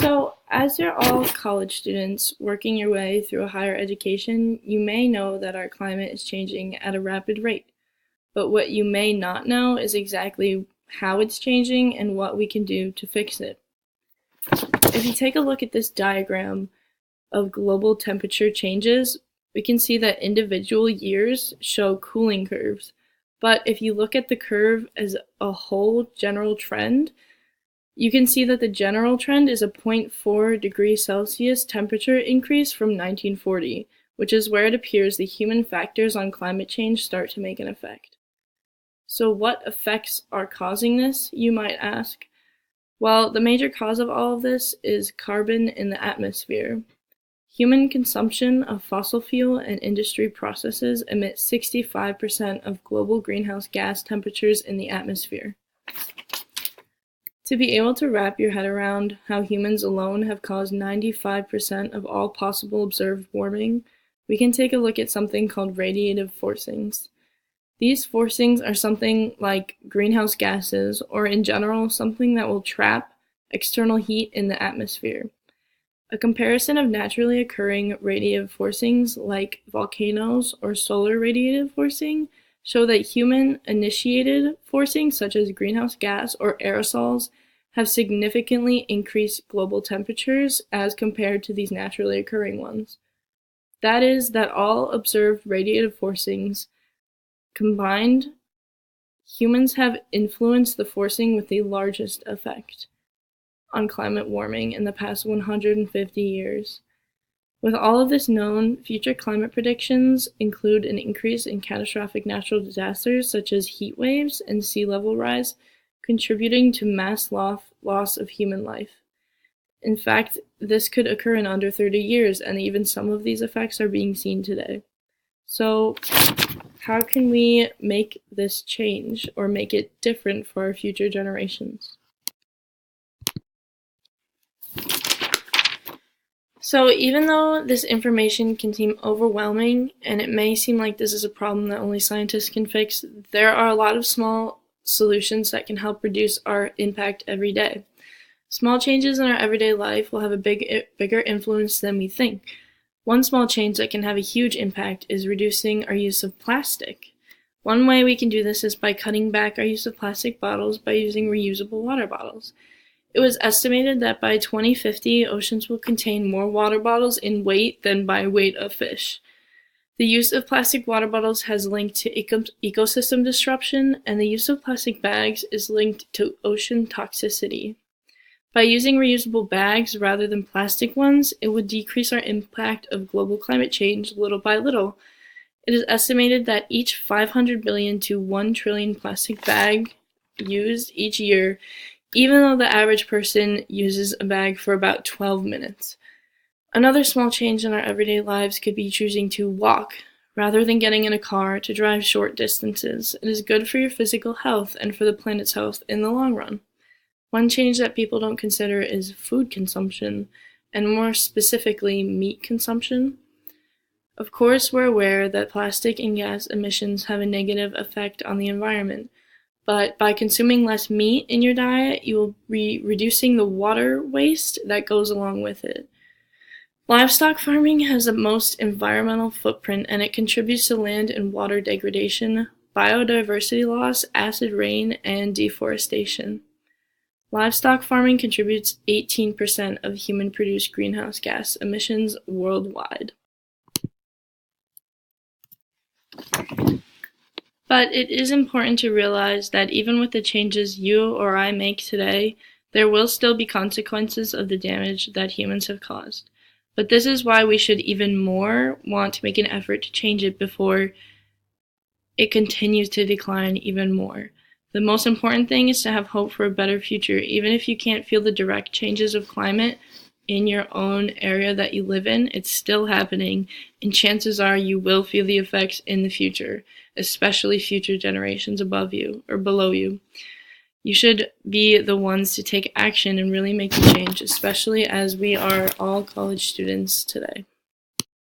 So, as you're all college students working your way through a higher education, you may know that our climate is changing at a rapid rate. But what you may not know is exactly how it's changing and what we can do to fix it. If you take a look at this diagram of global temperature changes, we can see that individual years show cooling curves. But if you look at the curve as a whole general trend, you can see that the general trend is a 0.4 degrees Celsius temperature increase from 1940, which is where it appears the human factors on climate change start to make an effect. So what effects are causing this, you might ask? Well, the major cause of all of this is carbon in the atmosphere. Human consumption of fossil fuel and industry processes emit 65% of global greenhouse gas temperatures in the atmosphere. To be able to wrap your head around how humans alone have caused 95% of all possible observed warming, we can take a look at something called radiative forcings. These forcings are something like greenhouse gases, or in general, something that will trap external heat in the atmosphere. A comparison of naturally occurring radiative forcings like volcanoes or solar radiative forcing show that human-initiated forcings such as greenhouse gas or aerosols have significantly increased global temperatures as compared to these naturally occurring ones. That is, that all observed radiative forcings combined, humans have influenced the forcing with the largest effect on climate warming in the past 150 years. With all of this known, future climate predictions include an increase in catastrophic natural disasters such as heat waves and sea level rise, contributing to mass loss of human life. In fact, this could occur in under 30 years, and even some of these effects are being seen today. So, how can we make this change or make it different for our future generations? So even though this information can seem overwhelming, and it may seem like this is a problem that only scientists can fix, there are a lot of small solutions that can help reduce our impact every day. Small changes in our everyday life will have a bigger influence than we think. One small change that can have a huge impact is reducing our use of plastic. One way we can do this is by cutting back our use of plastic bottles by using reusable water bottles. It was estimated that by 2050, oceans will contain more water bottles in weight than by weight of fish. The use of plastic water bottles has linked to ecosystem disruption, and the use of plastic bags is linked to ocean toxicity. By using reusable bags rather than plastic ones, it would decrease our impact of global climate change little by little. It is estimated that each 500 billion to 1 trillion plastic bag used each year, even though the average person uses a bag for about 12 minutes. Another small change in our everyday lives could be choosing to walk rather than getting in a car to drive short distances. It is good for your physical health and for the planet's health in the long run. One change that people don't consider is food consumption, and more specifically, meat consumption. Of course, we're aware that plastic and gas emissions have a negative effect on the environment, but by consuming less meat in your diet, you will be reducing the water waste that goes along with it. Livestock farming has the most environmental footprint, and it contributes to land and water degradation, biodiversity loss, acid rain, and deforestation. Livestock farming contributes 18% of human-produced greenhouse gas emissions worldwide. But it is important to realize that even with the changes you or I make today, there will still be consequences of the damage that humans have caused. But this is why we should even more want to make an effort to change it before it continues to decline even more. The most important thing is to have hope for a better future. Even if you can't feel the direct changes of climate in your own area that you live in, it's still happening, and chances are you will feel the effects in the future, especially future generations above you or below you. You should be the ones to take action and really make a change, especially as we are all college students today.